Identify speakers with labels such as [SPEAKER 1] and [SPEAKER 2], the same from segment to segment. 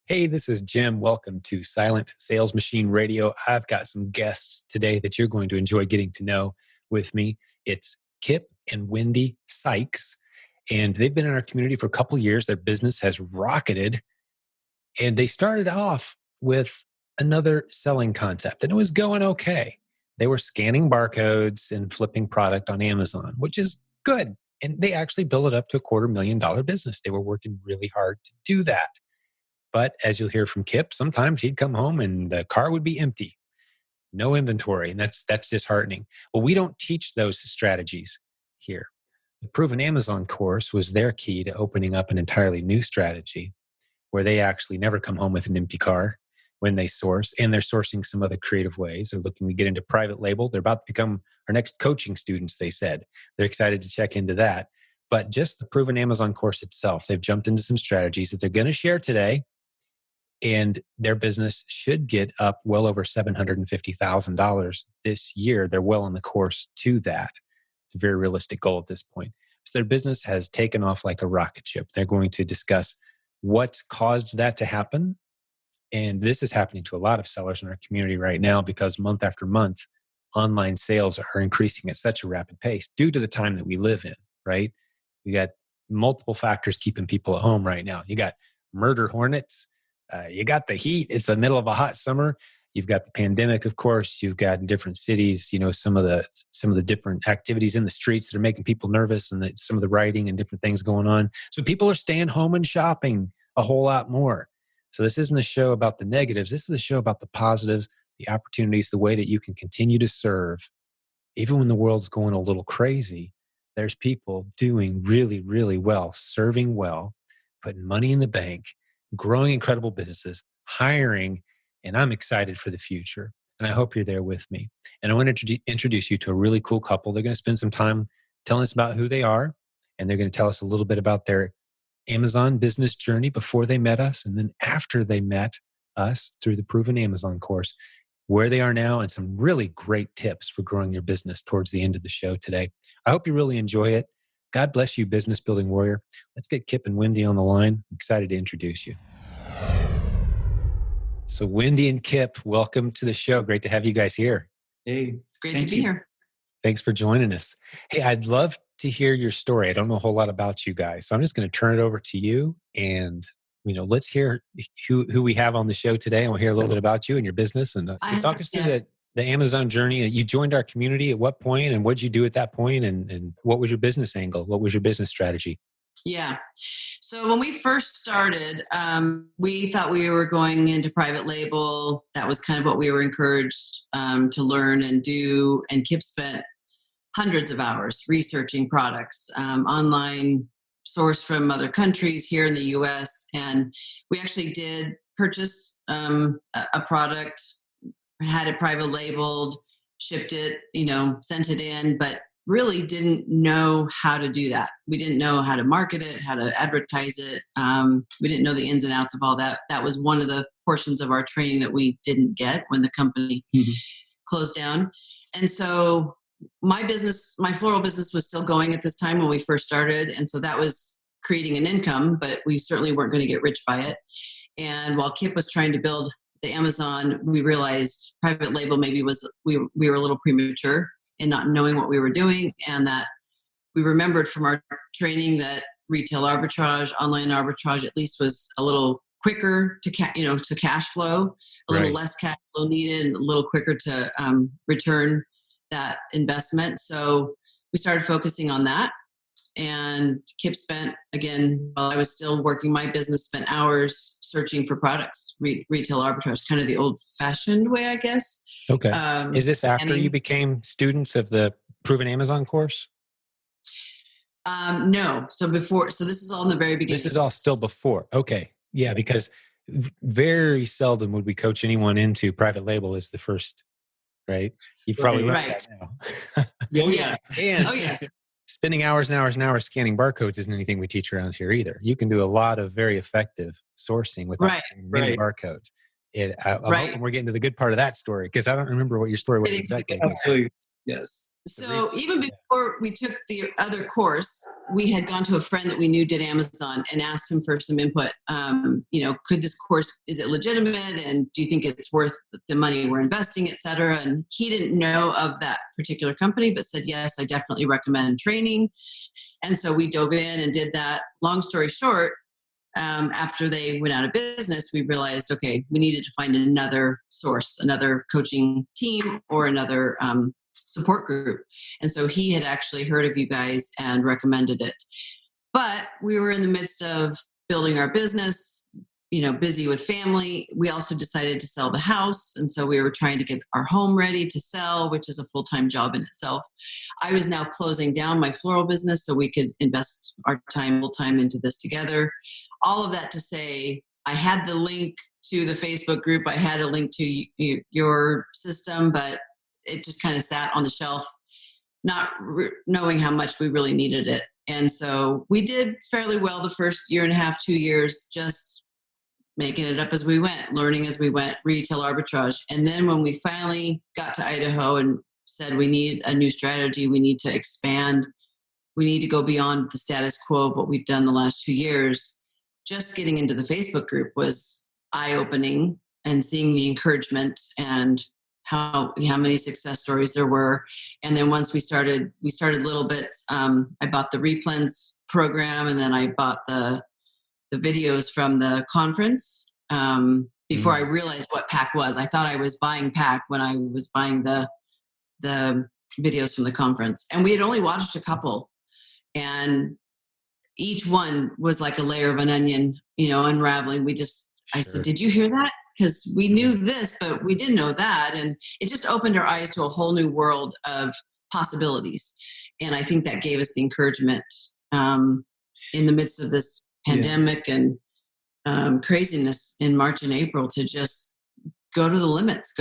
[SPEAKER 1] Hey, this is Jim. Welcome to Silent Sales Machine Radio. I've got some guests today that you're going to enjoy getting to know with me. It's Kip and Wendy Sykes, and they've been in our community for a couple of years. Their business has rocketed, and they started off with another selling concept, and it was going okay. They were scanning barcodes and flipping product on Amazon, which is good. And they actually built it up to a $250,000 business. They were working really hard to do that. But as you'll hear from Kip, sometimes he'd come home and the car would be empty, no inventory, and that's disheartening. Well, we don't teach those strategies here. The Proven Amazon course was their key to opening up an entirely new strategy where they actually never come home with an empty car when they source, and they're sourcing some other creative ways. They're looking to get into private label. They're about to become our next coaching students, they said. They're excited to check into that. But just the Proven Amazon course itself, they've jumped into some strategies that they're going to share today, and their business should get up well over $750,000 this year. They're well on the course to that. It's a very realistic goal at this point. So their business has taken off like a rocket ship. They're going to discuss what's caused that to happen. And this is happening to a lot of sellers in our community right now because month after month, online sales are increasing at such a rapid pace due to the time that we live in, right? We got multiple factors keeping people at home right now. You got murder hornets. You got the heat. It's the middle of a hot summer. You've got the pandemic, of course. You've got in different cities, some of the different activities in the streets that are making people nervous, and some of the rioting and different things going on. So people are staying home and shopping a whole lot more. So this isn't a show about the negatives. This is a show about the positives, the opportunities, the way that you can continue to serve. Even when the world's going a little crazy, there's people doing really, really well, serving well, putting money in the bank, growing incredible businesses, hiring, and I'm excited for the future. And I hope you're there with me. And I want to introduce you to a really cool couple. They're going to spend some time telling us about who they are, and they're going to tell us a little bit about their Amazon business journey before they met us, and then after they met us through the Proven Amazon course, where they are now, and some really great tips for growing your business towards the end of the show today. I hope you really enjoy it. God bless you, business building warrior. Let's get Kip and Wendy on the line. I'm excited to introduce you. So Wendy and Kip, welcome to the show. Great to have you guys here.
[SPEAKER 2] Hey,
[SPEAKER 3] it's great to be here.
[SPEAKER 1] Thanks for joining us. Hey, I'd love to hear your story. I don't know a whole lot about you guys, so I'm just going to turn it over to you. And let's hear who we have on the show today, and we'll hear a little bit about you and your business. And so talk us through the Amazon journey. You joined our community at what point, and what did you do at that point, and what was your business angle? What was your business strategy?
[SPEAKER 3] Yeah. So when we first started, we thought we were going into private label. That was kind of what we were encouraged to learn and do. And Kip spent hundreds of hours researching products, online, sourced from other countries here in the US. And we actually did purchase a product, had it private labeled, shipped it, sent it in, but really didn't know how to do that. We didn't know how to market it, how to advertise it. We didn't know the ins and outs of all that. That was one of the portions of our training that we didn't get when the company closed down. And so my floral business was still going at this time when we first started. And so that was creating an income, but we certainly weren't going to get rich by it. And while Kip was trying to build the Amazon, we realized private label maybe we were a little premature in not knowing what we were doing, and that we remembered from our training that retail arbitrage, online arbitrage at least, was a little quicker to cash flow, a little less cash flow needed, and a little quicker to return that investment. So we started focusing on that. And Kip spent, again, while I was still working my business, spent hours searching for products, retail arbitrage, kind of the old-fashioned way, I guess.
[SPEAKER 1] Okay. Is this after you became students of the Proven Amazon course?
[SPEAKER 3] No. So before. So this is all in the very beginning.
[SPEAKER 1] This is all still before. Okay. Yeah, because very seldom would we coach anyone into private label as the first, right? You probably learned that now.
[SPEAKER 3] Oh, yes.
[SPEAKER 1] And
[SPEAKER 3] oh, yes.
[SPEAKER 1] Spending hours and hours and hours scanning barcodes isn't anything we teach around here either. You can do a lot of very effective sourcing without scanning many barcodes. I'm hoping we're getting to the good part of that story, because I don't remember what your story was exactly.
[SPEAKER 2] Absolutely. Yes.
[SPEAKER 3] So even before we took the other course, we had gone to a friend that we knew did Amazon and asked him for some input. Could this course, is it legitimate? And do you think it's worth the money we're investing, et cetera? And he didn't know of that particular company, but said, yes, I definitely recommend training. And so we dove in and did that. Long story short, after they went out of business, we realized, okay, we needed to find another source, another coaching team or another support group. And so he had actually heard of you guys and recommended it. But we were in the midst of building our business, busy with family. We also decided to sell the house. And so we were trying to get our home ready to sell, which is a full-time job in itself. I was now closing down my floral business so we could invest our time full-time into this together. All of that to say, I had the link to the Facebook group. I had a link to your system, but it just kind of sat on the shelf, not knowing how much we really needed it. And so we did fairly well the first year and a half, 2 years, just making it up as we went, learning as we went, retail arbitrage. And then when we finally got to Idaho and said we need a new strategy, we need to expand, we need to go beyond the status quo of what we've done the last 2 years, just getting into the Facebook group was eye-opening, and seeing the encouragement and how many success stories there were. And then once we started little bits. I bought the REPLENS program, and then I bought the videos from the conference before I realized what PAC was. I thought I was buying PAC when I was buying the videos from the conference. And we had only watched a couple, and each one was like a layer of an onion, unraveling. I said, did you hear that? Because we knew this, but we didn't know that. And it just opened our eyes to a whole new world of possibilities. And I think that gave us the encouragement in the midst of this pandemic and craziness in March and April to just go to the limits,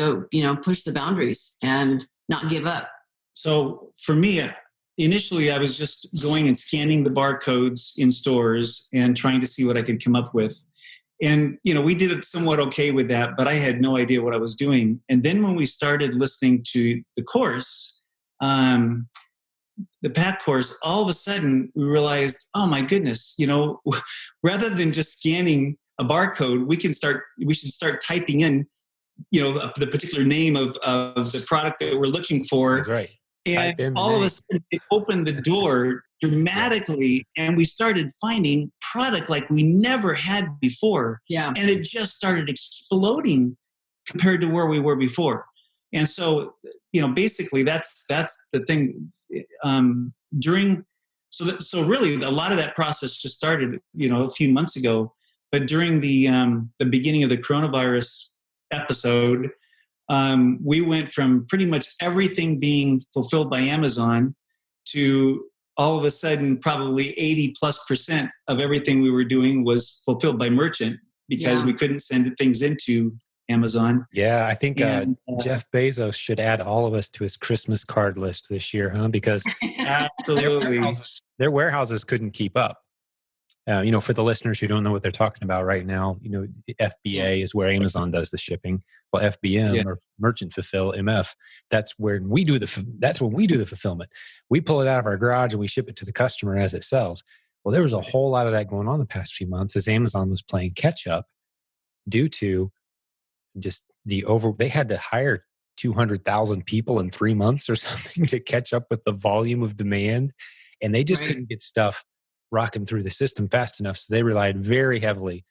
[SPEAKER 3] push the boundaries and not give up.
[SPEAKER 2] So for me, initially I was just going and scanning the barcodes in stores and trying to see what I could come up with. And, we did it somewhat okay with that, but I had no idea what I was doing. And then when we started listening to the course, the PAC course, all of a sudden we realized, oh my goodness, rather than just scanning a barcode, we should start typing in, the particular name of the product that we're looking for.
[SPEAKER 1] That's right.
[SPEAKER 2] And all of a sudden it opened the door dramatically, and we started finding product like we never had before.
[SPEAKER 3] Yeah.
[SPEAKER 2] And it just started exploding compared to where we were before. And so, basically that's the thing. So really a lot of that process just started, a few months ago, but during the beginning of the coronavirus episode, we went from pretty much everything being fulfilled by Amazon to all of a sudden probably 80+% of everything we were doing was fulfilled by merchant because we couldn't send things into Amazon.
[SPEAKER 1] Yeah, I think Jeff Bezos should add all of us to his Christmas card list this year, huh? Because
[SPEAKER 2] absolutely,
[SPEAKER 1] their warehouses couldn't keep up. For the listeners who don't know what they're talking about right now, the FBA is where Amazon does the shipping. Well, FBM or Merchant Fulfill MF, that's when we do the fulfillment. We pull it out of our garage and we ship it to the customer as it sells. Well, there was a whole lot of that going on the past few months as Amazon was playing catch up due to just they had to hire 200,000 people in 3 months or something to catch up with the volume of demand, and they just couldn't get stuff rocking through the system fast enough. So they relied very heavily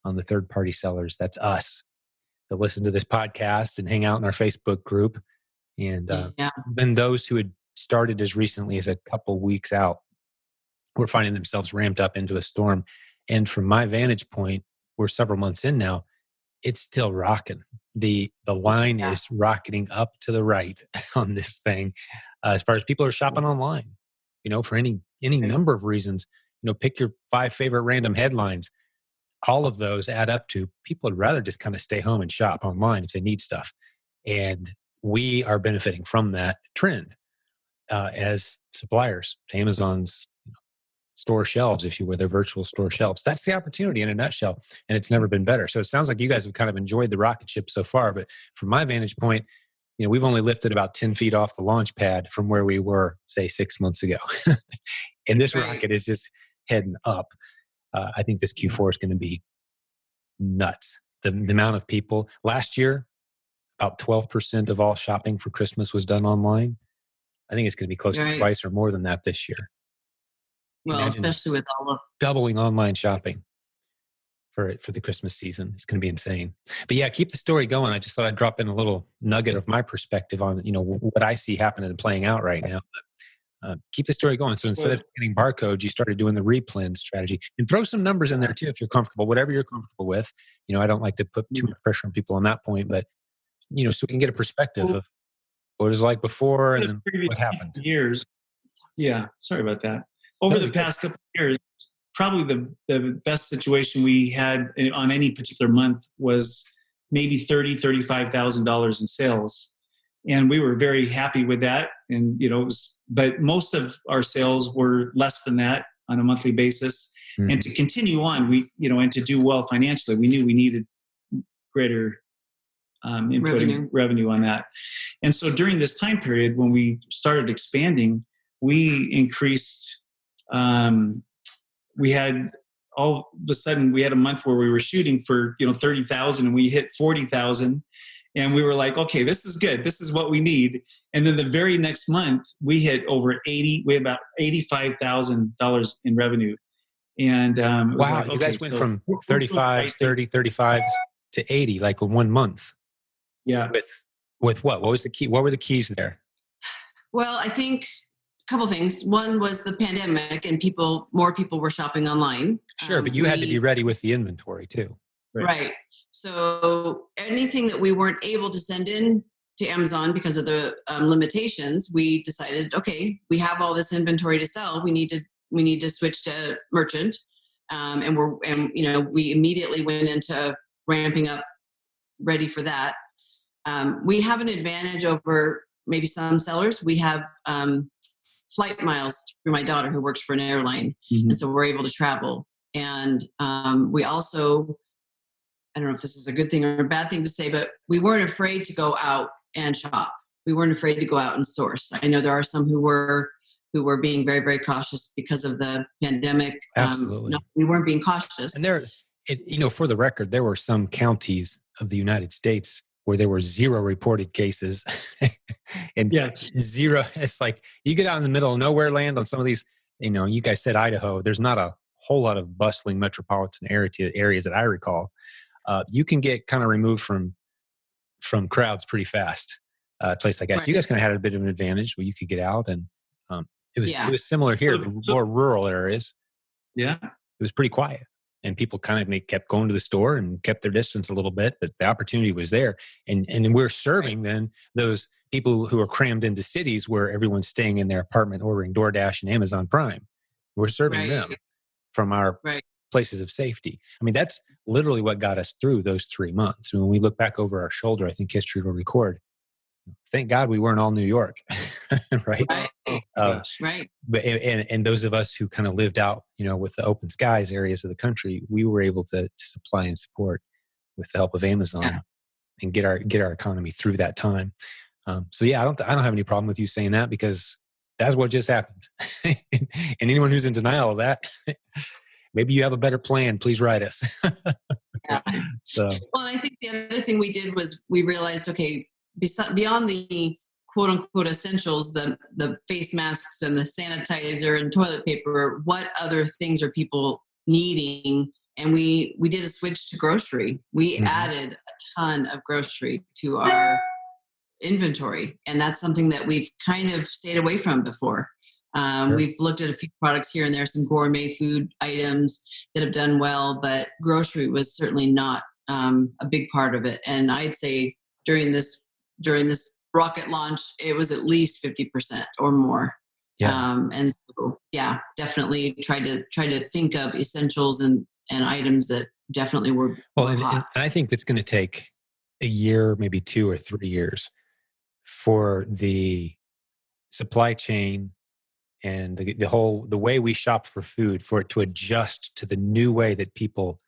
[SPEAKER 1] on the third-party sellers. That's us that listen to this podcast and hang out in our Facebook group. And then those who had started as recently as a couple weeks out were finding themselves ramped up into a storm. And from my vantage point, we're several months in now, it's still rocking. The line is rocketing up to the right on this thing. As far as people are shopping online, for any number of reasons. Pick your 5 favorite random headlines. All of those add up to people would rather just kind of stay home and shop online if they need stuff. And we are benefiting from that trend as suppliers to Amazon's store shelves, if you will, their virtual store shelves. That's the opportunity in a nutshell, and it's never been better. So it sounds like you guys have kind of enjoyed the rocket ship so far. But from my vantage point, we've only lifted about 10 feet off the launch pad from where we were, say, 6 months ago. And this
[SPEAKER 3] Right.
[SPEAKER 1] rocket is just heading up. I think this Q4 is going to be nuts. The amount of people last year, about 12% of all shopping for Christmas was done online. I think it's going to be close to
[SPEAKER 3] Right.
[SPEAKER 1] twice or more than that this year.
[SPEAKER 3] Well,
[SPEAKER 1] Imagine
[SPEAKER 3] especially with all of
[SPEAKER 1] doubling online shopping for the Christmas season. It's going to be insane. But yeah, keep the story going. I just thought I'd drop in a little nugget of my perspective on what I see happening and playing out right now. Keep the story going. So instead of getting barcodes, you started doing the REPLENS strategy, and throw some numbers in there too if you're comfortable. Whatever you're comfortable with. I don't like to put too much pressure on people on that point, but so we can get a perspective of what it was like before and then what happened.
[SPEAKER 2] Years. Yeah, sorry about that. Over the past couple of years, probably the best situation we had on any particular month was maybe $35,000 in sales. And we were very happy with that. And, but most of our sales were less than that on a monthly basis. Mm-hmm. And to continue on, and to do well financially, we knew we needed greater inputting revenue on that. And so during this time period, when we started expanding, we increased, we had all of a sudden, we had a month where we were shooting for, 30,000 and we hit 40,000. And we were like, okay, this is good. This is what we need. And then the very next month, we hit we had about $85,000 in revenue. And it was
[SPEAKER 1] wow, you guys went from 35 to 80, like in 1 month.
[SPEAKER 2] Yeah.
[SPEAKER 1] With what? What was the key? What were the keys there?
[SPEAKER 3] Well, I think a couple things. One was the pandemic, and more people were shopping online.
[SPEAKER 1] Sure, but you had to be ready with the inventory too.
[SPEAKER 3] Right. So anything that we weren't able to send in to Amazon because of the limitations, we decided, okay, we have all this inventory to sell. We need to switch to merchant, and we immediately went into ramping up, ready for that. We have an advantage over maybe some sellers. We have flight miles through my daughter who works for an airline, mm-hmm. and so we're able to travel. And we also, I don't know if this is a good thing or a bad thing to say, but we weren't afraid to go out and shop. We weren't afraid to go out and source. I know there are some who were being very, very cautious because of the pandemic.
[SPEAKER 1] Absolutely.
[SPEAKER 3] No, we weren't being cautious.
[SPEAKER 1] And for the record, there were some counties of the United States where there were 0 reported cases and
[SPEAKER 2] yes.
[SPEAKER 1] 0. It's like you get out in the middle of nowhere land on some of these, you guys said Idaho, there's not a whole lot of bustling metropolitan areas that I recall. You can get kind of removed from crowds pretty fast. A place like that. Right. So you guys kind of had a bit of an advantage where you could get out, and it was similar here. The more rural areas,
[SPEAKER 2] yeah,
[SPEAKER 1] it was pretty quiet, and people kind of kept going to the store and kept their distance a little bit, but the opportunity was there, and we're serving then those people who are crammed into cities where everyone's staying in their apartment ordering DoorDash and Amazon Prime. We're serving them from our places of safety. I mean, that's literally what got us through those 3 months. When we look back over our shoulder, I think history will record. Thank God we weren't all New York, right?
[SPEAKER 3] Right.
[SPEAKER 1] But and those of us who kind of lived out, with the open skies areas of the country, we were able to supply and support with the help of Amazon and get our economy through that time. So yeah, I don't have any problem with you saying that, because that's what just happened. And anyone who's in denial of that, maybe you have a better plan. Please write us.
[SPEAKER 3] Yeah.
[SPEAKER 1] So,
[SPEAKER 3] well, I think the other thing we did was we realized, okay, beyond the quote unquote essentials, the face masks and the sanitizer and toilet paper, what other things are people needing? And we did a switch to grocery. We added a ton of grocery to our inventory, and that's something that we've kind of stayed away from before. Sure. We've looked at a few products here and there, some gourmet food items that have done well, but grocery was certainly not a big part of it. And I'd say during this rocket launch, it was at least 50% or more.
[SPEAKER 1] Yeah.
[SPEAKER 3] And so, definitely try to think of essentials and items that definitely were hot.
[SPEAKER 1] And I think that's going to take a year, maybe 2 or 3 years for the supply chain and the way we shop for food, for it to adjust to the new way that people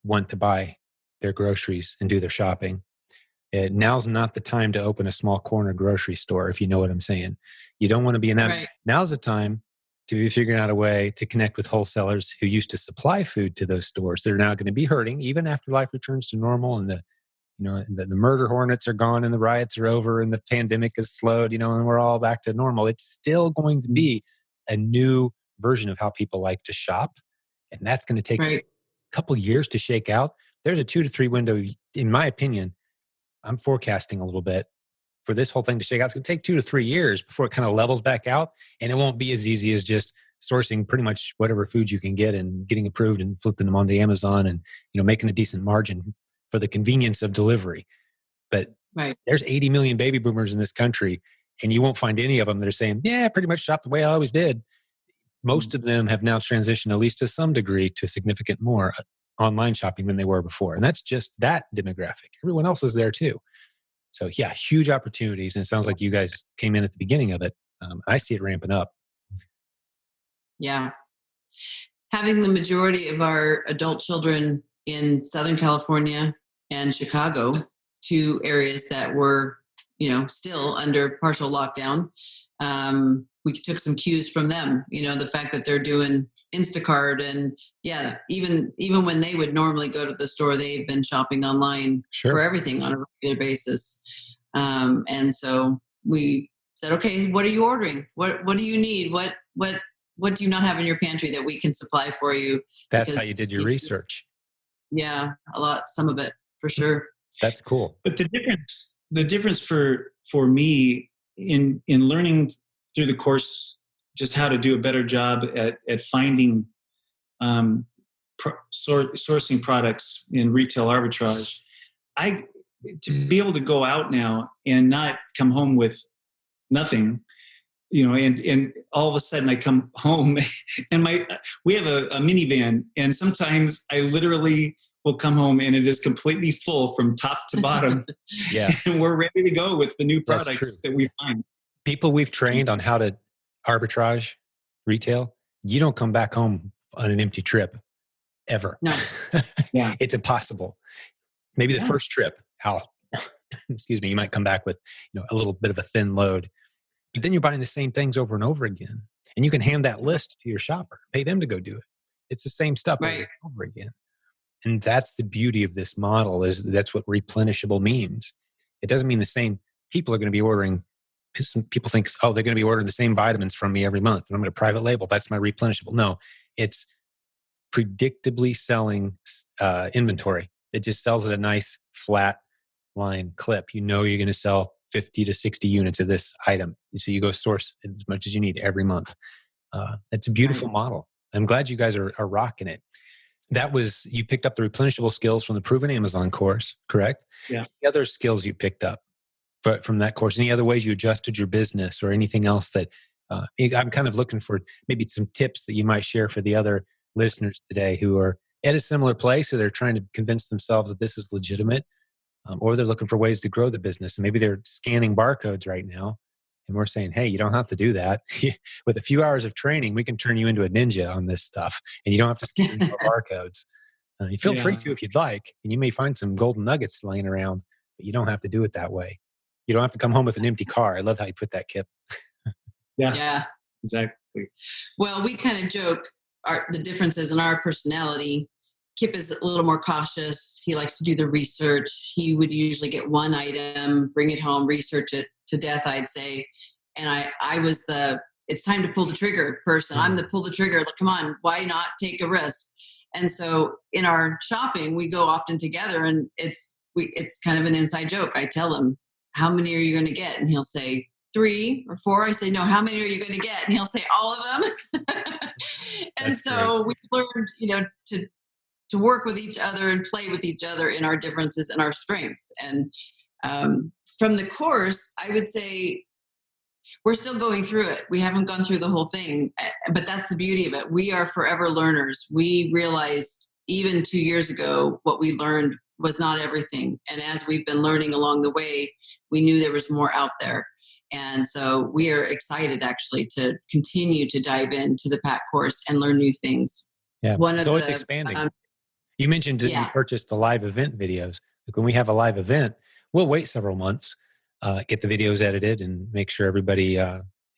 [SPEAKER 1] want to buy their groceries and do their shopping. Now's not the time to open a small corner grocery store, if you know what I'm saying. You don't want to be in that.
[SPEAKER 3] Right.
[SPEAKER 1] Now's the time to be figuring out a way to connect with wholesalers who used to supply food to those stores. They're now going to be hurting even after life returns to normal, and the murder hornets are gone and the riots are over and the pandemic is slowed, and we're all back to normal. It's still going to be a new version of how people like to shop. And that's going to take a couple years to shake out. There's a 2 to 3 window, in my opinion. I'm forecasting a little bit for this whole thing to shake out. It's going to take 2 to 3 years before it kind of levels back out. And it won't be as easy as just sourcing pretty much whatever food you can get and getting approved and flipping them onto Amazon and, making a decent margin for the convenience of delivery. But there's 80 million baby boomers in this country, and you won't find any of them that are saying, yeah, pretty much shop the way I always did. Most of them have now transitioned, at least to some degree, to significant more online shopping than they were before. And that's just that demographic. Everyone else is there too. So yeah, huge opportunities. And it sounds like you guys came in at the beginning of it. I see it ramping up.
[SPEAKER 3] Yeah. Having the majority of our adult children in Southern California and Chicago, 2 areas that were, still under partial lockdown, we took some cues from them, the fact that they're doing Instacart and even when they would normally go to the store, they've been shopping online for everything on a regular basis. And so we said, okay, what are you ordering? What do you need? What do you not have in your pantry that we can supply for you?
[SPEAKER 1] That's how you did your research.
[SPEAKER 3] Yeah, some of it for sure.
[SPEAKER 1] That's cool.
[SPEAKER 2] But the difference for me in learning through the course just how to do a better job at finding sourcing products in retail arbitrage, to be able to go out now and not come home with nothing, and all of a sudden I come home and we have a minivan, and sometimes I literally will come home and it is completely full from top to bottom.
[SPEAKER 1] Yeah.
[SPEAKER 2] And we're ready to go with the new products that we find. People
[SPEAKER 1] we've trained on how to arbitrage retail, you don't come back home on an empty trip ever.
[SPEAKER 3] No.
[SPEAKER 2] Yeah.
[SPEAKER 1] It's impossible. Maybe the first trip, excuse me, you might come back with a little bit of a thin load. But then you're buying the same things over and over again. And you can hand that list to your shopper, pay them to go do it. It's the same stuff over and over again. And that's the beauty of this model, is that's what replenishable means. It doesn't mean the same people are going to be ordering. Some people think, they're going to be ordering the same vitamins from me every month, and I'm going to private label. That's my replenishable. No, it's predictably selling inventory. It just sells at a nice flat line clip. You're going to sell 50 to 60 units of this item. So you go source as much as you need every month. It's a beautiful model. I'm glad you guys are rocking it. You picked up the replenishable skills from the Proven Amazon course, correct?
[SPEAKER 2] Yeah.
[SPEAKER 1] The other skills you picked up from that course, any other ways you adjusted your business or anything else that I'm kind of looking for maybe some tips that you might share for the other listeners today who are at a similar place, or they're trying to convince themselves that this is legitimate, or they're looking for ways to grow the business. And maybe they're scanning barcodes right now. And we're saying, hey, you don't have to do that. With a few hours of training, we can turn you into a ninja on this stuff. And you don't have to scan barcodes. You feel free to if you'd like. And you may find some golden nuggets laying around, but you don't have to do it that way. You don't have to come home with an empty car. I love how you put that, Kip.
[SPEAKER 3] Yeah,
[SPEAKER 2] exactly.
[SPEAKER 3] Well, we kind of joke the differences in our personality. Kip is a little more cautious. He likes to do the research. He would usually get one item, bring it home, research it to death, I'd say. And I was it's time to pull the trigger person. I'm the pull the trigger. Like, come on, why not take a risk? And so in our shopping, we go often together, and it's kind of an inside joke. I tell him, how many are you going to get? And he'll say 3 or 4. I say, no, how many are you going to get? And he'll say, all of them. And
[SPEAKER 1] That's
[SPEAKER 3] so
[SPEAKER 1] great.
[SPEAKER 3] we learned, to work with each other and play with each other in our differences and our strengths. And from the course, I would say we're still going through it. We haven't gone through the whole thing, but that's the beauty of it. We are forever learners. We realized even 2 years ago, what we learned was not everything. And as we've been learning along the way, we knew there was more out there. And so we are excited actually to continue to dive into the PAC course and learn new things.
[SPEAKER 1] Yeah, it's always expanding. You mentioned that you purchased the live event videos. Like when we have a live event, we'll wait several months, get the videos edited, and make sure everybody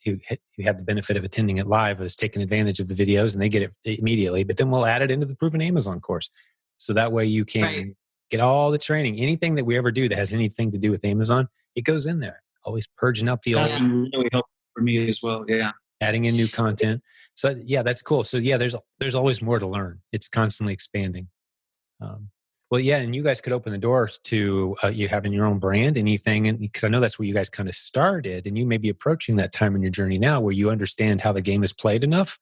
[SPEAKER 1] who had the benefit of attending it live is taking advantage of the videos, and they get it immediately. But then we'll add it into the Proven Amazon course, so that way you can get all the training. Anything that we ever do that has anything to do with Amazon, it goes in there. Always purging out the
[SPEAKER 2] That's
[SPEAKER 1] old,
[SPEAKER 2] been really helpful for me as well. Yeah.
[SPEAKER 1] adding in new content. So yeah, that's cool. So yeah, there's always more to learn. It's constantly expanding. Well, yeah, and you guys could open the doors to you having your own brand, anything, and because I know that's where you guys kind of started, and you may be approaching that time in your journey now where you understand how the game is played enough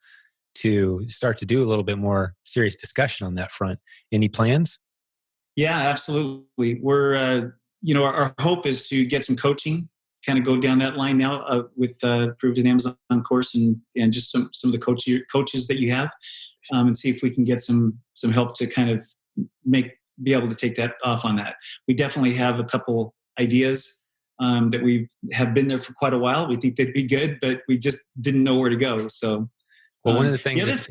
[SPEAKER 1] to start to do a little bit more serious discussion on that front. Any plans?
[SPEAKER 2] Yeah, absolutely. We're, our hope is to get some coaching, kind of go down that line now with Proven Amazon course and just some of the coaches that you have, and see if we can get some help to kind of be able to take that off on that. We definitely have a couple ideas that we have been there for quite a while. We think they'd be good, but we just didn't know where to go. So,
[SPEAKER 1] well, one of the things,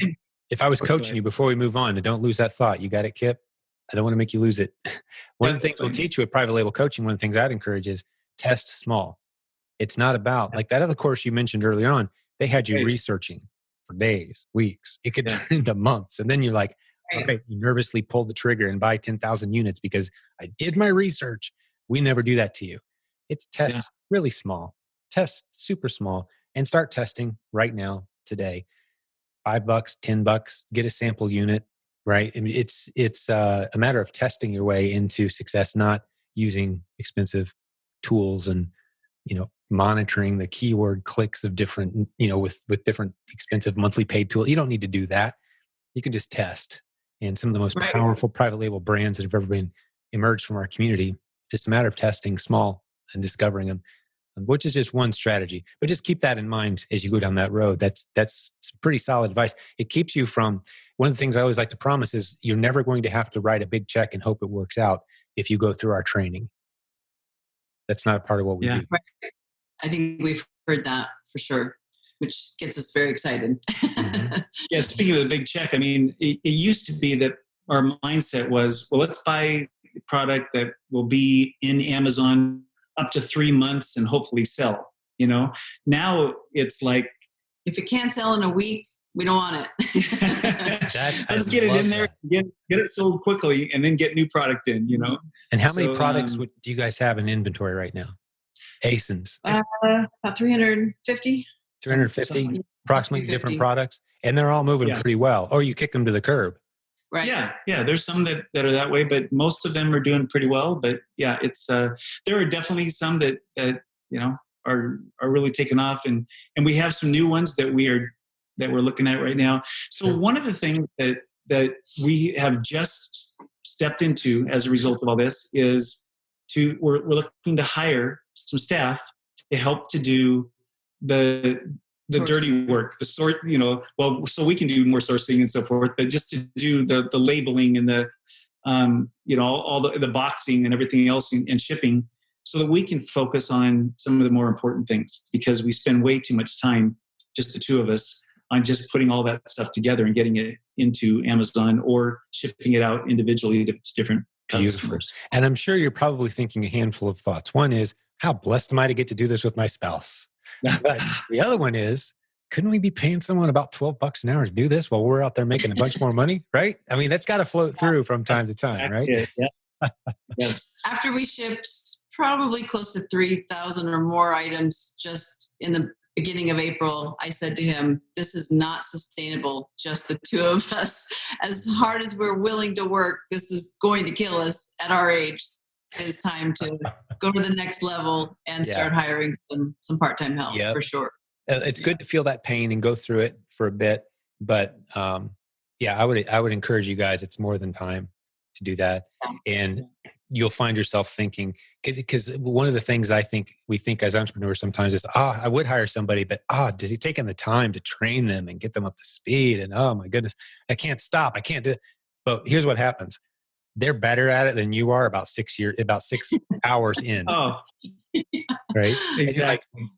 [SPEAKER 1] if I was coaching you before we move on, and don't lose that thought, you got it, Kip? I don't want to make you lose it. One of the things we'll teach you at private label coaching, one of the things I'd encourage is test small. It's not about like that other course you mentioned earlier on. They had you researching for days, weeks. It could turn into months. And then you're like, all right, you nervously pull the trigger and buy 10,000 units because I did my research. We never do that to you. It's test really small, test super small, and start testing right now, today. $5, $10, get a sample unit, right? I mean, it's a matter of testing your way into success, not using expensive tools and, monitoring the keyword clicks of different, with different expensive monthly paid tools. You don't need to do that. You can just test. And some of the most powerful private label brands that have ever been emerged from our community, just a matter of testing small and discovering them, which is just one strategy. But just keep that in mind as you go down that road. That's some pretty solid advice. It keeps you from, one of the things I always like to promise is you're never going to have to write a big check and hope it works out if you go through our training. That's not a part of what we do.
[SPEAKER 3] I think we've heard that for sure, which gets us very excited.
[SPEAKER 2] Yeah, speaking of the big check, I mean, it used to be that our mindset was, well, let's buy a product that will be in Amazon up to 3 months and hopefully sell. Now it's like,
[SPEAKER 3] if it can't sell in a week, we don't want
[SPEAKER 2] it. Let's get it in there, get it sold quickly, and then get new product in.
[SPEAKER 1] And how many products do you guys have in inventory right now? ASINs.
[SPEAKER 3] About 350.
[SPEAKER 1] 350 approximately different products, and they're all moving pretty well. Or you kick them to the curb.
[SPEAKER 2] Right. Yeah. There's some that are that way, but most of them are doing pretty well. But yeah, it's there are definitely some that are really taking off, and we have some new ones that we're looking at right now. So one of the things that we have just stepped into as a result of all this is we're looking to hire some staff to help to do the dirty work, the sort, so we can do more sourcing and so forth, but just to do the labeling and the, all the boxing and everything else and shipping, so that we can focus on some of the more important things, because we spend way too much time, just the two of us, on just putting all that stuff together and getting it into Amazon or shipping it out individually to different customers.
[SPEAKER 1] And I'm sure you're probably thinking a handful of thoughts. One is, how blessed am I to get to do this with my spouse? But the other one is, couldn't we be paying someone about $12 an hour to do this while we're out there making a bunch more money? Right? I mean, that's got to float through from time to time, right?
[SPEAKER 2] Yeah. Yes.
[SPEAKER 3] After we shipped probably close to 3,000 or more items just in the beginning of April, I said to him, this is not sustainable, just the two of us. As hard as we're willing to work, this is going to kill us at our age. It is time to go to the next level and start hiring some part-time help for sure.
[SPEAKER 1] It's good to feel that pain and go through it for a bit. But I would encourage you guys, it's more than time to do that. And you'll find yourself thinking, because one of the things we think as entrepreneurs sometimes is, I would hire somebody, but does he take in the time to train them and get them up to speed? And oh my goodness, I can't stop. I can't do it. But here's what happens. They're better at it than you are about 6 hours in.
[SPEAKER 2] Oh,
[SPEAKER 1] right.
[SPEAKER 2] Exactly.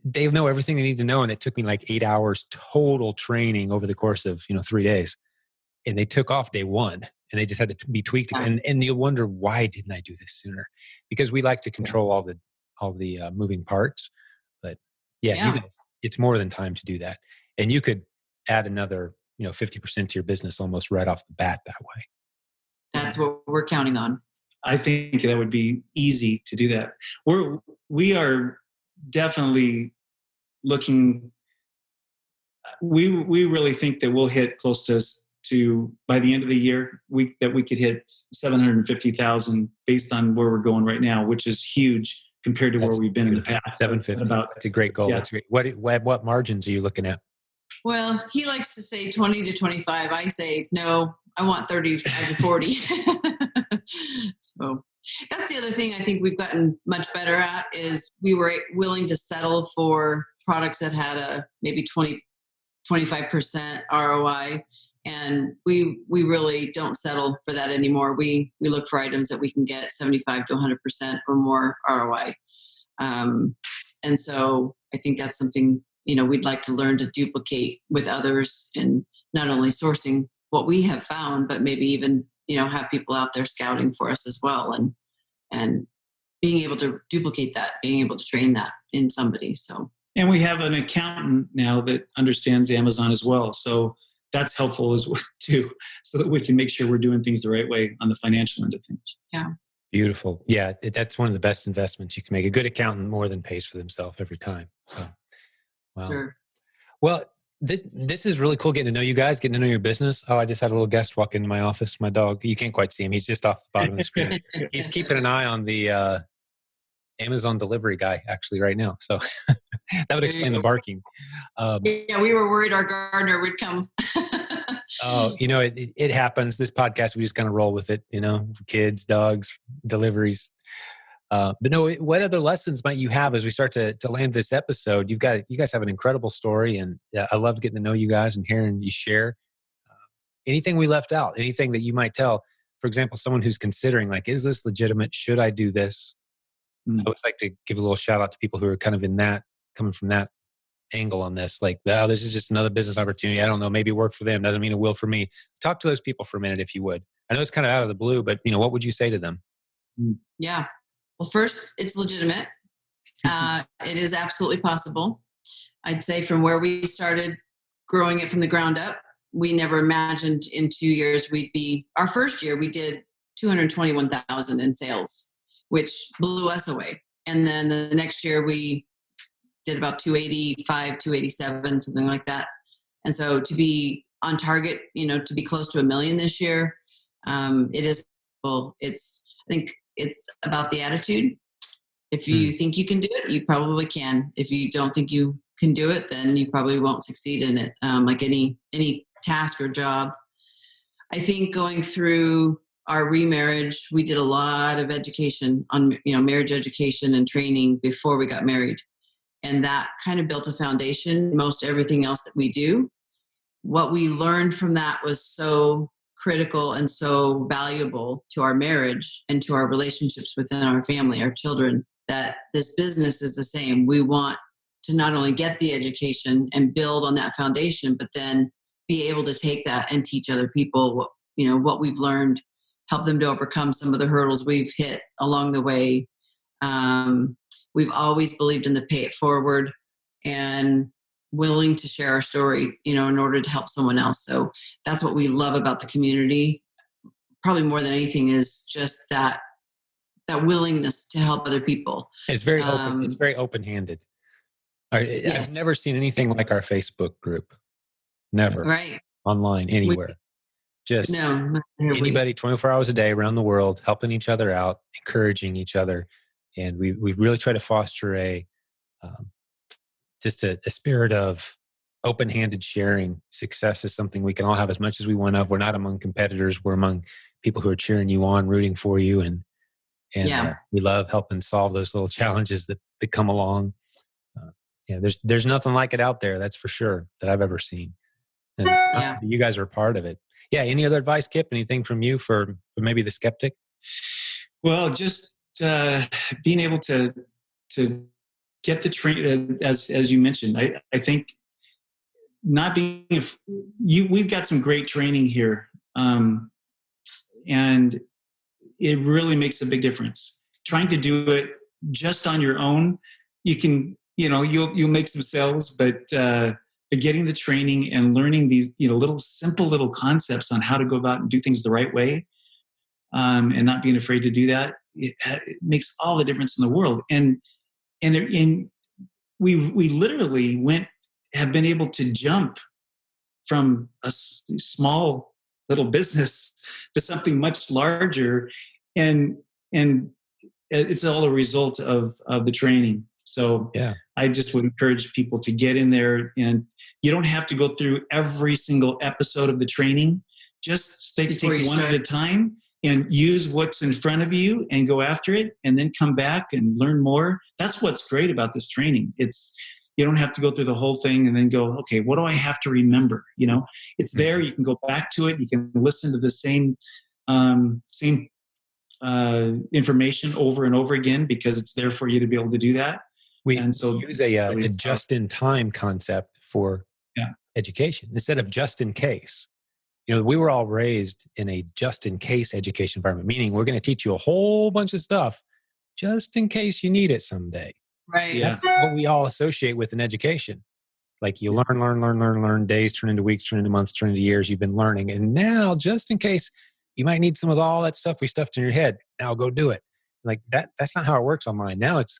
[SPEAKER 1] They know everything they need to know. And it took me like 8 hours total training over the course of, 3 days. and they took off day one, and they just had to be tweaked. And you wonder, why didn't I do this sooner? Because we like to control all the moving parts. But yeah, you guys, it's more than time to do that. And you could add another, 50% to your business almost right off the bat that way.
[SPEAKER 3] That's what we're counting on.
[SPEAKER 2] I think that would be easy to do that. We are definitely looking. We really think that we'll hit close to by the end of the year that we could hit 750,000 based on where we're going right now, which is huge compared to where we've been in the past.
[SPEAKER 1] 750. That's a great goal. Yeah. That's great. What margins are you looking at?
[SPEAKER 3] Well, he likes to say 20 to 25. I say, no, I want 35 to 40. So that's the other thing I think we've gotten much better at is we were willing to settle for products that had a maybe 25% ROI. And we really don't settle for that anymore. We look for items that we can get 75 to 100% or more ROI. And so I think that's something, we'd like to learn to duplicate with others and not only sourcing what we have found, but maybe even, have people out there scouting for us as well. And being able to duplicate that, being able to train that in somebody. So.
[SPEAKER 2] And we have an accountant now that understands Amazon as well. So that's helpful as well too, so that we can make sure we're doing things the right way on the financial end of things.
[SPEAKER 3] Yeah.
[SPEAKER 1] Beautiful. Yeah. That's one of the best investments you can make. A good accountant more than pays for themselves every time. So, wow.
[SPEAKER 3] Sure.
[SPEAKER 1] Well, this is really cool getting to know you guys, getting to know your business. Oh, I just had a little guest walk into my office. My dog, you can't quite see him. He's just off the bottom of the screen. He's keeping an eye on the Amazon delivery guy actually right now. So that would explain the barking.
[SPEAKER 3] Yeah, we were worried our gardener would come.
[SPEAKER 1] Oh, it happens. This podcast, we just kind of roll with it, kids, dogs, deliveries. But no, what other lessons might you have as we start to land this episode? You guys have an incredible story, and I loved getting to know you guys and hearing you share. Anything we left out, anything that you might tell, for example, someone who's considering, like, is this legitimate? Should I do this? I always like to give a little shout out to people who are kind of coming from that angle on this. Like, oh, this is just another business opportunity. I don't know, maybe work for them. Doesn't mean it will for me. Talk to those people for a minute, if you would. I know it's kind of out of the blue, but what would you say to them?
[SPEAKER 3] Yeah. Well, first, it's legitimate. It is absolutely possible. I'd say from where we started growing it from the ground up, we never imagined in 2 years our first year we did 221,000 in sales, which blew us away. And then the next year we did about 285, 287, something like that. And so to be on target, to be close to $1 million this year, it is, well, I think it's about the attitude. If you think you can do it, you probably can. If you don't think you can do it, then you probably won't succeed in it. Like any task or job. I think going through our remarriage, we did a lot of education on, marriage education and training before we got married. And that kind of built a foundation, most everything else that we do. What we learned from that was so critical and so valuable to our marriage and to our relationships within our family, our children, that this business is the same. We want to not only get the education and build on that foundation, but then be able to take that and teach other people what we've learned, help them to overcome some of the hurdles we've hit along the way. We've always believed in the pay it forward and willing to share our story, in order to help someone else. So that's what we love about the community. Probably more than anything is just that willingness to help other people.
[SPEAKER 1] It's very open. It's very open-handed. Yes. I've never seen anything like our Facebook group. Never.
[SPEAKER 3] Right.
[SPEAKER 1] Online, anywhere. Just anybody 24 hours a day around the world, helping each other out, encouraging each other. And we really try to foster a spirit of open-handed sharing. Success is something we can all have as much as we want of. We're not among competitors. We're among people who are cheering you on, rooting for you. And we love helping solve those little challenges that come along. There's nothing like it out there. That's for sure, that I've ever seen. And you guys are a part of it. Yeah. Any other advice, Kip? Anything from you for maybe the skeptic?
[SPEAKER 2] Well, just being able to get the train, as you mentioned. I think not being we've got some great training here And it really makes a big difference. Trying to do it just on your own, you can, you'll make some sales, but getting the training and learning these, little simple little concepts on how to go about and do things the right way, and not being afraid to do that, it makes all the difference in the world. And we literally have been able to jump from a small little business to something much larger, and it's all a result of the training. So
[SPEAKER 1] Yeah.
[SPEAKER 2] I just would encourage people to get in there, and you don't have to go through every single episode of the training. Just take one at a time and use what's in front of you and go after it, and then come back and learn more. That's what's great about this training. You don't have to go through the whole thing and then go, okay, what do I have to remember? It's there. You can go back to it. You can listen to the same information over and over again, because it's there for you to be able to do that.
[SPEAKER 1] We use a just-in-time concept for education instead of just in case. We were all raised in a just-in-case education environment, meaning we're going to teach you a whole bunch of stuff just in case you need it someday.
[SPEAKER 3] Right.
[SPEAKER 2] Yeah.
[SPEAKER 1] That's what we all associate with in education. Like you learn, days turn into weeks, turn into months, turn into years. You've been learning. And now, just in case you might need some of all that stuff we stuffed in your head, now go do it. Like that's not how it works online. Now it's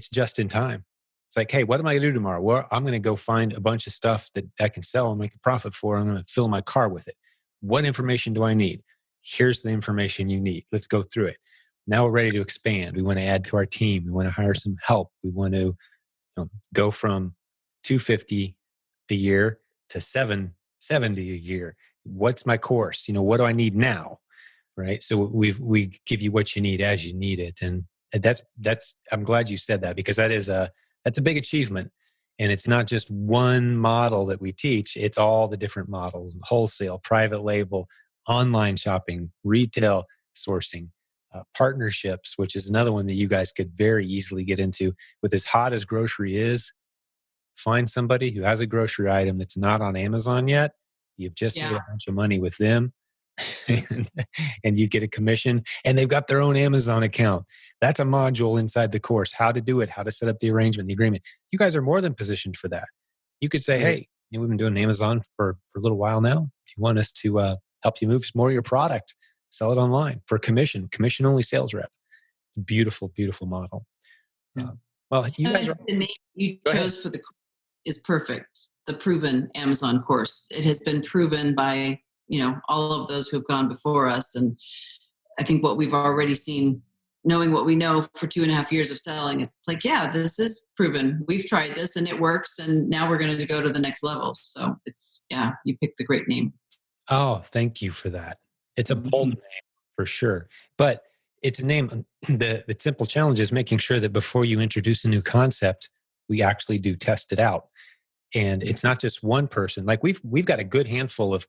[SPEAKER 1] just in time. It's like, hey, what am I going to do tomorrow? Well, I'm going to go find a bunch of stuff that I can sell and make a profit for. I'm going to fill my car with it. What information do I need? Here's the information you need. Let's go through it. Now we're ready to expand. We want to add to our team. We want to hire some help. We want to go from $250 a year to $770 a year. What's my course? What do I need now? Right. So we give you what you need as you need it. And that's I'm glad you said that, because that's a big achievement. And it's not just one model that we teach. It's all the different models: wholesale, private label, online shopping, retail sourcing, partnerships, which is another one that you guys could very easily get into. With as hot as grocery is, find somebody who has a grocery item that's not on Amazon yet. You've just made a bunch of money with them. and you get a commission, and they've got their own Amazon account. That's a module inside the course: how to do it, how to set up the arrangement, the agreement. You guys are more than positioned for that. You could say, hey, we've been doing Amazon for a little while now. If you want us to help you move more of your product, sell it online for commission only sales rep. It's a beautiful, beautiful model. Well, you guys are,
[SPEAKER 3] the name you chose for the course is perfect. The Proven Amazon course. It has been proven by all of those who have gone before us. And I think what we've already seen, knowing what we know for 2.5 years of selling, it's like, this is proven. We've tried this and it works. And now we're going to go to the next level. So you picked the great name.
[SPEAKER 1] Oh, thank you for that. It's a bold name for sure. But it's a name. The simple challenge is making sure that before you introduce a new concept, we actually do test it out. And it's not just one person. Like we've got a good handful of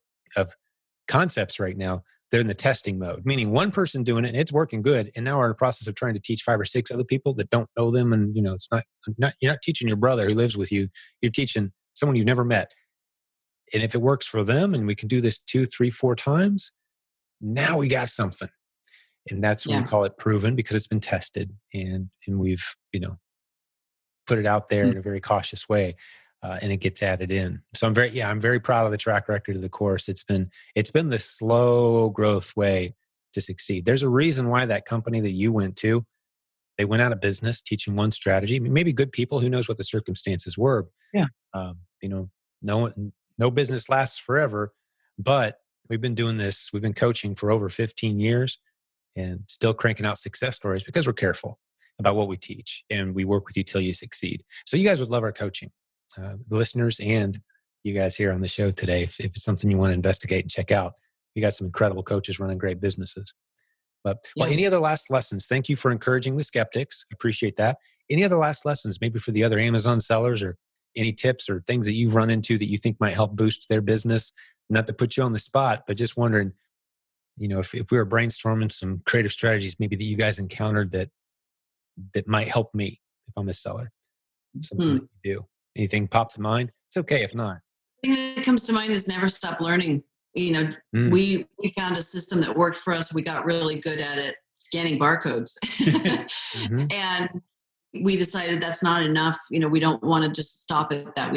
[SPEAKER 1] concepts right now. They're in the testing mode, meaning one person doing it and it's working good. And now we're in the process of trying to teach 5 or 6 other people that don't know them. And it's not you're not teaching your brother who lives with you. You're teaching someone you've never met. And if it works for them and we can do this 2, 3, 4 times, now we got something. And that's when we call it proven, because it's been tested and we've, put it out there in a very cautious way. And it gets added in. So I'm very proud of the track record of the course. It's been the slow growth way to succeed. There's a reason why that company that you went to, they went out of business teaching one strategy. Maybe good people, who knows what the circumstances were.
[SPEAKER 2] Yeah.
[SPEAKER 1] No business lasts forever, but we've been doing this. We've been coaching for over 15 years and still cranking out success stories because we're careful about what we teach, and we work with you till you succeed. So you guys would love our coaching. The listeners and you guys here on the show today, if it's something you want to investigate and check out, you got some incredible coaches running great businesses. Well, any other last lessons? Thank you for encouraging the skeptics. Appreciate that. Any other last lessons, maybe for the other Amazon sellers, or any tips or things that you've run into that you think might help boost their business? Not to put you on the spot, but just wondering, if we were brainstorming some creative strategies, maybe that you guys encountered that might help me if I'm a seller, something that you do. Anything pop to mind? It's okay if not.
[SPEAKER 3] The thing that comes to mind is never stop learning.
[SPEAKER 1] Mm.
[SPEAKER 3] we found a system that worked for us. We got really good at it, scanning barcodes.
[SPEAKER 1] Mm-hmm.
[SPEAKER 3] And we decided that's not enough. We don't want to just stop at that.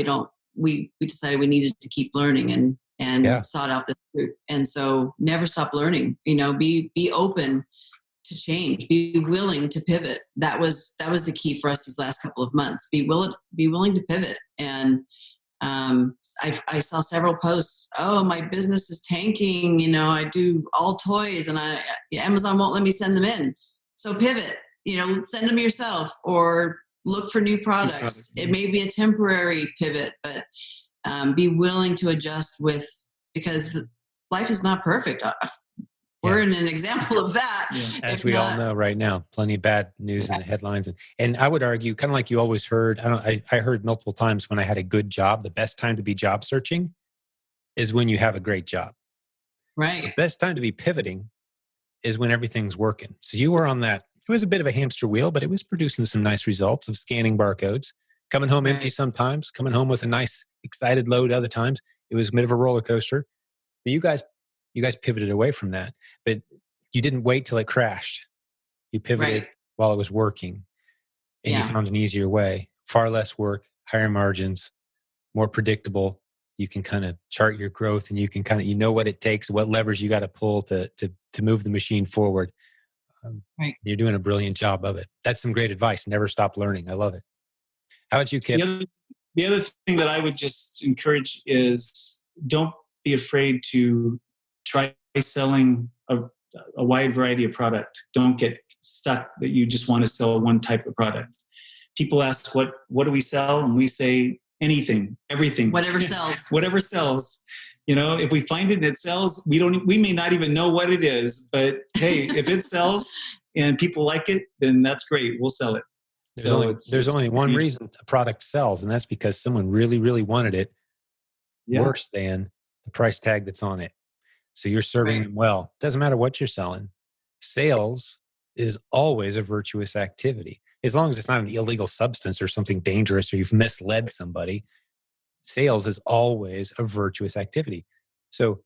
[SPEAKER 3] We decided we needed to keep learning and sought out this group. And so never stop learning, be open to change, be willing to pivot. That was the key for us these last couple of months. Be willing to pivot. And I saw several posts. Oh, my business is tanking. I do all toys, and Amazon won't let me send them in. So pivot. Send them yourself, or look for new products. It may be a temporary pivot, but be willing to adjust because life is not perfect. We're in an example of that.
[SPEAKER 1] Yeah. As we all know right now, plenty of bad news in the headlines. And I would argue, kind of like you always heard, I heard multiple times when I had a good job, the best time to be job searching is when you have a great job.
[SPEAKER 3] Right.
[SPEAKER 1] The best time to be pivoting is when everything's working. So you were on that. It was a bit of a hamster wheel, but it was producing some nice results of scanning barcodes, coming home empty sometimes, coming home with a nice excited load other times. It was a bit of a roller coaster. But you guys pivoted away from that, but you didn't wait till it crashed. You pivoted while it was working, and you found an easier way, far less work, higher margins, more predictable. You can kind of chart your growth, and you can kind of, what it takes, what levers you got to pull to move the machine forward. You're doing a brilliant job of it. That's some great advice. Never stop learning. I love it. How about you, Kip?
[SPEAKER 2] The other thing that I would just encourage is don't be afraid to try selling a wide variety of product. Don't get stuck that you just want to sell one type of product. People ask, what do we sell? And we say anything, everything.
[SPEAKER 3] Whatever sells.
[SPEAKER 2] Whatever sells. If we find it and it sells, we may not even know what it is, but hey, if it sells and people like it, then that's great. We'll sell it.
[SPEAKER 1] There's only one reason a product sells, and that's because someone really, really wanted it worse than the price tag that's on it. So you're serving them well. Doesn't matter what you're selling. Sales is always a virtuous activity. As long as it's not an illegal substance or something dangerous or you've misled somebody, sales is always a virtuous activity. So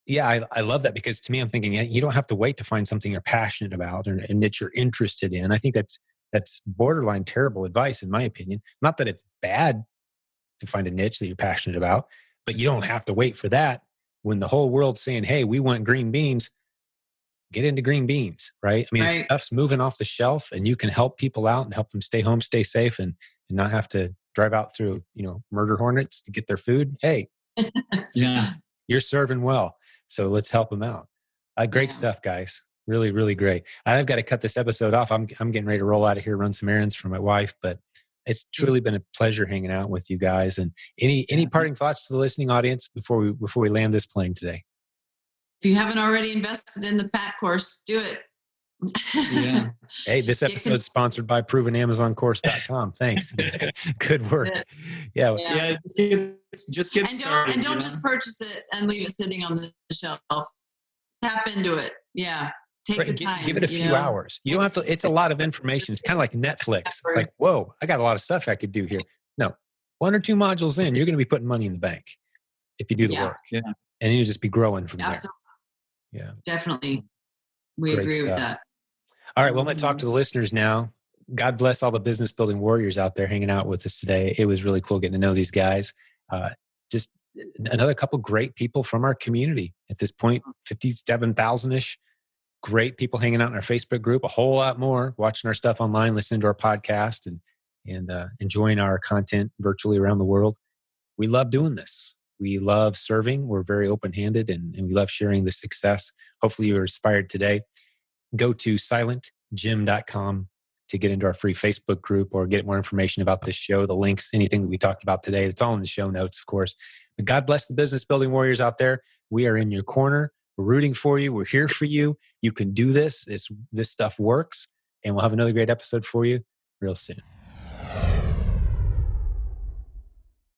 [SPEAKER 1] I love that, because to me, I'm thinking you don't have to wait to find something you're passionate about and that you're interested in. I think that's borderline terrible advice, in my opinion. Not that it's bad to find a niche that you're passionate about, but you don't have to wait for that. When the whole world's saying, hey, we want green beans, get into green beans, right? I mean, if stuff's moving off the shelf and you can help people out and help them stay home, stay safe, and not have to drive out through, murder hornets to get their food. Hey, you're serving well. So let's help them out. Great stuff, guys. Really, really great. I've got to cut this episode off. I'm getting ready to roll out of here, run some errands for my wife, but it's truly been a pleasure hanging out with you guys. And any parting thoughts to the listening audience before we land this plane today?
[SPEAKER 3] If you haven't already invested in the PAC course, do it.
[SPEAKER 1] Hey, this episode's sponsored by provenamazoncourse.com. Thanks. Good work.
[SPEAKER 2] Just get started.
[SPEAKER 3] And don't just purchase it and leave it sitting on the shelf. Tap into it. Yeah. Take the time.
[SPEAKER 1] Give it a few hours. You don't have to, it's a lot of information. It's kind of like Netflix. It's like, whoa, I got a lot of stuff I could do here. No, 1 or 2 modules in, you're going to be putting money in the bank if you do the work. Yeah. And you just be growing from there. Yeah.
[SPEAKER 3] Definitely. We agree with that.
[SPEAKER 1] All right. Well, I'm going to talk to the listeners now. God bless all the business building warriors out there hanging out with us today. It was really cool getting to know these guys. Just another couple great people from our community at this point, 57,000-ish. Great people hanging out in our Facebook group, a whole lot more watching our stuff online, listening to our podcast, and enjoying our content virtually around the world. We love doing this. We love serving. We're very open-handed, and we love sharing the success. Hopefully you were inspired today. Go to silentjim.com to get into our free Facebook group or get more information about this show, the links, anything that we talked about today. It's all in the show notes, of course. But God bless the business building warriors out there. We are in your corner. We're rooting for you. We're here for you. You can do this. This stuff works. And we'll have another great episode for you real soon.